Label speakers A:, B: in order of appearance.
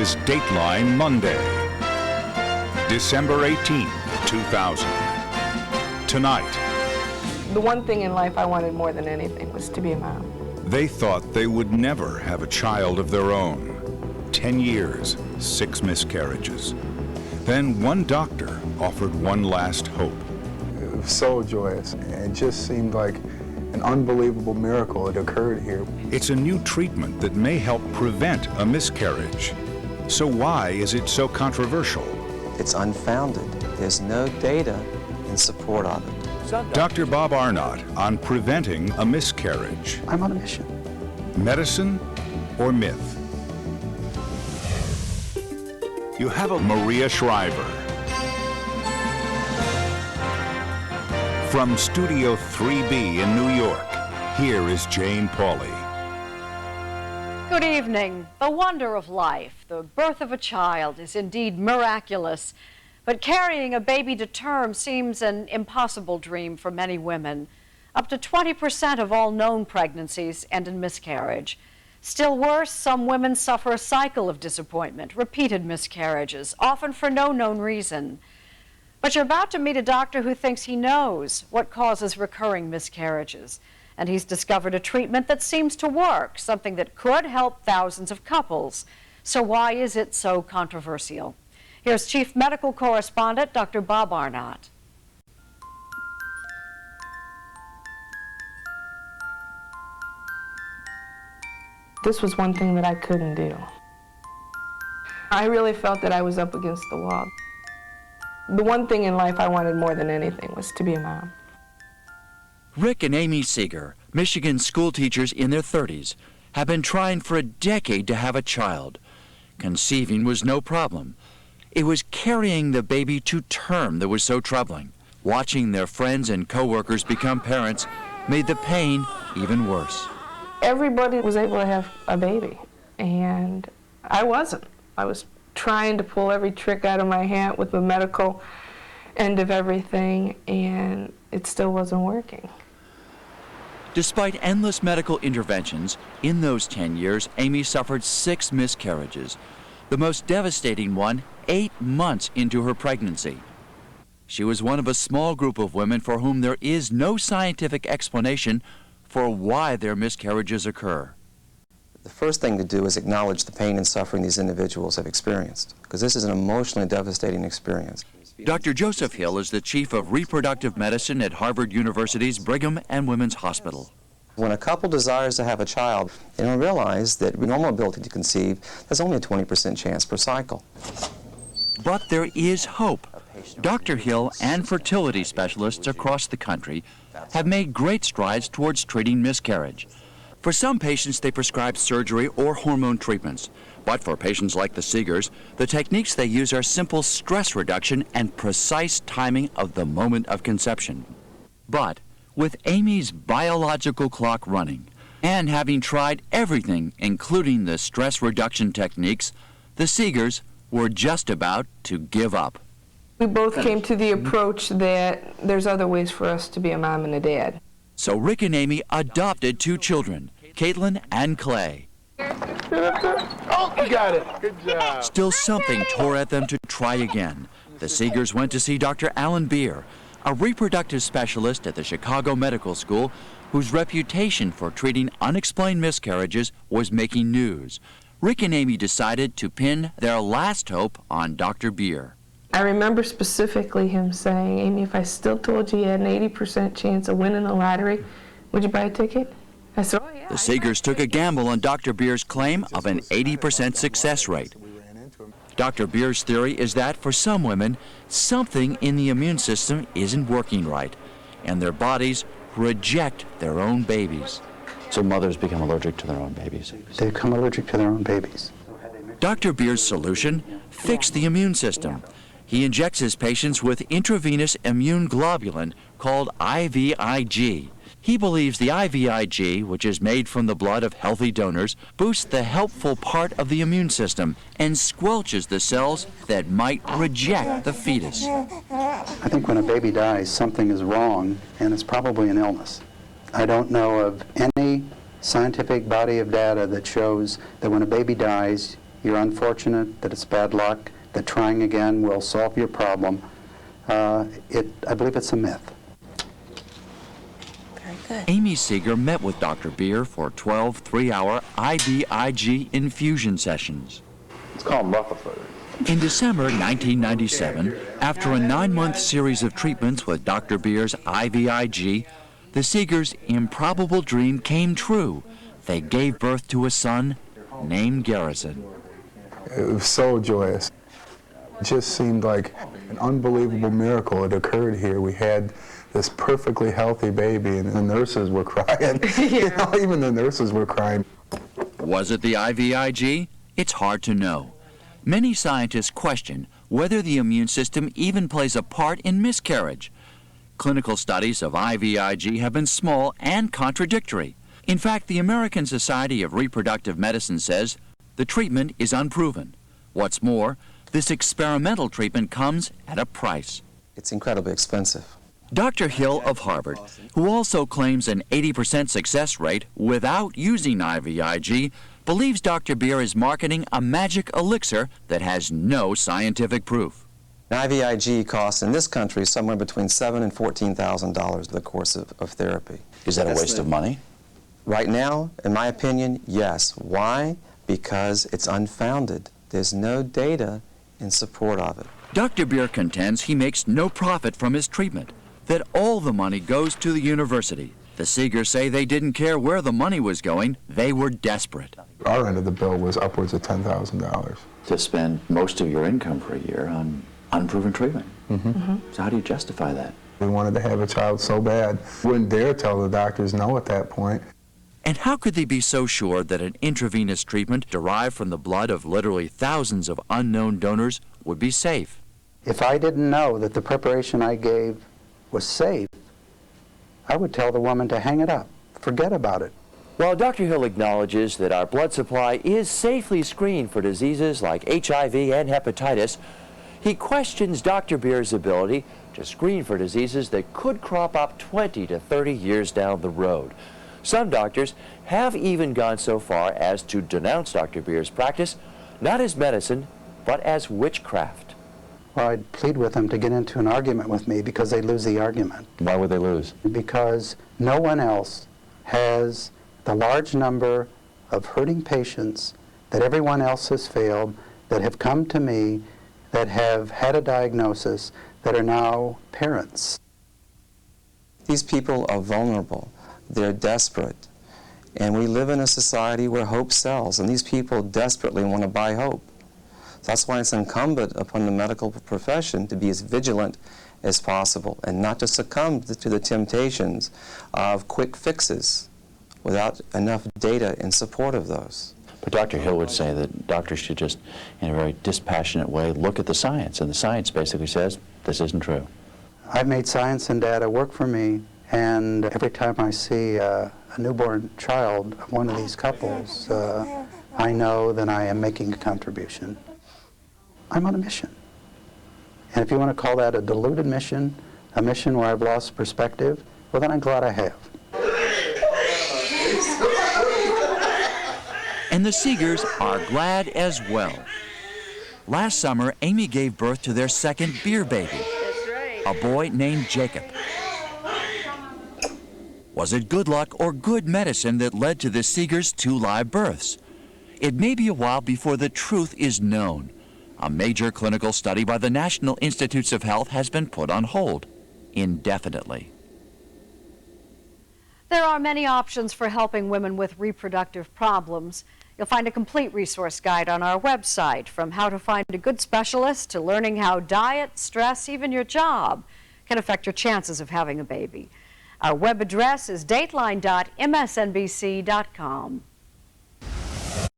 A: is Dateline Monday, December 18, 2000. Tonight,
B: the one thing in life I wanted more than anything was to be a mom.
A: they thought they would never have a child of their own. 10 years, 6 miscarriages. Then one doctor offered one last hope.
C: It was so joyous. It just seemed like an unbelievable miracle had occurred here.
A: It's a new treatment that may help prevent a miscarriage. So why is it so controversial?
D: It's unfounded. There's no data in support of it.
A: Dr. Bob Arnott on preventing a miscarriage.
C: I'm on a mission.
A: Medicine or myth? You have a Maria Shriver. From Studio 3B in New York, here is Jane Pauley.
E: Good evening. The wonder of life, the birth of a child, is indeed miraculous. But carrying a baby to term seems an impossible dream for many women. Up to 20% of all known pregnancies end in miscarriage. Still worse, some women suffer a cycle of disappointment, repeated miscarriages, often for no known reason. But you're about to meet a doctor who thinks he knows what causes recurring miscarriages. And he's discovered a treatment that seems to work, something that could help thousands of couples. So why is it so controversial? Here's Chief Medical Correspondent Dr. Bob Arnott.
B: This was one thing that I couldn't do. I really felt that I was up against the wall. The one thing in life I wanted more than anything was to be a mom.
F: Ric and Amy Seager, Michigan school teachers in their 30s, have been trying for a decade to have a child. Conceiving was no problem. It was carrying the baby to term that was so troubling. Watching their friends and coworkers become parents made the pain even worse.
B: Everybody was able to have a baby, and I wasn't. I was trying to pull every trick out of my hat with the medical end of everything, and it still wasn't working.
F: Despite endless medical interventions, in those 10 years, Amy suffered 6 miscarriages. The most devastating one, 8 months into her pregnancy. She was one of a small group of women for whom there is no scientific explanation for why their miscarriages occur.
D: The first thing to do is acknowledge the pain and suffering these individuals have experienced, because this is an emotionally devastating experience.
F: Dr. Joseph Hill is the chief of reproductive medicine at Harvard University's Brigham and Women's Hospital.
D: When a couple desires to have a child, they don't realize that with normal ability to conceive, there's only a 20% chance per cycle.
F: But there is hope. Dr. Hill and fertility specialists across the country have made great strides towards treating miscarriage. For some patients, they prescribe surgery or hormone treatments. But for patients like the Seagers, the techniques they use are simple stress reduction and precise timing of the moment of conception. But with Amy's biological clock running and having tried everything, including the stress reduction techniques, the Seagers were just about to give up.
B: We both came to the approach that there's other ways for us to be a mom and a dad.
F: So Ric and Amy adopted 2 children, Caitlin and Clay.
C: Oh, you got it. Good job.
F: Still something tore at them to try again. The Seagers went to see Dr. Alan Beer, a reproductive specialist at the Chicago Medical School whose reputation for treating unexplained miscarriages was making news. Ric and Amy decided to pin their last hope on Dr. Beer.
B: I remember specifically him saying, Amy, if I still told you you had an 80% chance of winning the lottery, would you buy a ticket? I said, oh, yeah.
F: The Seagers took a gamble on Dr. Beer's claim of an 80% success rate. Dr. Beer's theory is that for some women, something in the immune system isn't working right, and their bodies reject their own babies.
G: So mothers become allergic to their own babies.
C: They become allergic to their own babies.
F: Dr. Beer's solution? Fix the immune system. He injects his patients with intravenous immune globulin called IVIG. He believes the IVIG, which is made from the blood of healthy donors, boosts the helpful part of the immune system and squelches the cells that might reject the fetus.
H: I think when a baby dies, something is wrong, and it's probably an illness. I don't know of any scientific body of data that shows that when a baby dies, You're unfortunate, that it's bad luck, that trying again will solve your problem. I believe it's a myth.
B: Very good.
F: Amy Seager met with Dr. Beer for 12 three-hour IVIG infusion sessions.
G: It's called Rutherford.
F: In December 1997, after a 9-month series of treatments with Dr. Beer's IVIG, the Seegers' improbable dream came true. They gave birth to a son named Garrison.
C: It was so joyous. It just seemed like an unbelievable miracle had occurred here. We had this perfectly healthy baby, and the nurses were crying. You know, even the nurses were crying.
F: Was it the IVIG? It's hard to know. Many scientists question whether the immune system even plays a part in miscarriage. Clinical studies of IVIG have been small and contradictory. In fact, the American Society of Reproductive Medicine says the treatment is unproven. What's more, this experimental treatment comes at a price.
D: It's incredibly expensive.
F: Dr. Hill of Harvard, who also claims an 80% success rate without using IVIG, believes Dr. Beer is marketing a magic elixir that has no scientific proof.
D: An IVIG costs in this country somewhere between $7,000 and $14,000 for the course of therapy.
G: Is that a waste of money?
D: Right now, in my opinion, yes. Why? Because it's unfounded. There's no data in support of it.
F: Dr. Beer contends he makes no profit from his treatment, that all the money goes to the university. The Seegers say they didn't care where the money was going. They were desperate.
C: Our end of the bill was upwards of $10,000.
G: To spend most of your income for a year on unproven treatment. So how do you justify that?
C: We wanted to have a child so bad. Wouldn't dare tell the doctors no at that point.
F: And how could they be so sure that an intravenous treatment derived from the blood of literally thousands of unknown donors would be safe?
H: If I didn't know that the preparation I gave was safe, I would tell the woman to hang it up, forget about it.
I: While Dr. Hill acknowledges that our blood supply is safely screened for diseases like HIV and hepatitis, he questions Dr. Beer's ability to screen for diseases that could crop up 20 to 30 years down the road. Some doctors have even gone so far as to denounce Dr. Beer's practice not as medicine, but as witchcraft.
H: Well, I'd plead with them to get into an argument with me because they lose the argument.
G: Why would they lose?
H: Because no one else has the large number of hurting patients that everyone else has failed, that have come to me, that have had a diagnosis, that are now parents.
D: These people are vulnerable. They're desperate. And we live in a society where hope sells, and these people desperately want to buy hope. So that's why it's incumbent upon the medical profession to be as vigilant as possible and not to succumb to the temptations of quick fixes without enough data in support of those.
G: But Dr. Hill would say that doctors should just, in a very dispassionate way, look at the science, and the science basically says this isn't true.
H: I've made science and data work for me, and every time I see a newborn child of one of these couples, I know that I am making a contribution. I'm on a mission. And if you want to call that a deluded mission, a mission where I've lost perspective, well, then I'm glad I have.
F: And the Seegers are glad as well. Last summer, Amy gave birth to their second Beer baby, a boy named Jacob. Was it good luck or good medicine that led to the Seegers' 2 live births? It may be a while before the truth is known. A major clinical study by the National Institutes of Health has been put on hold indefinitely.
E: There are many options for helping women with reproductive problems. You'll find a complete resource guide on our website, from how to find a good specialist to learning how diet, stress, even your job can affect your chances of having a baby. Our web address is dateline.msnbc.com.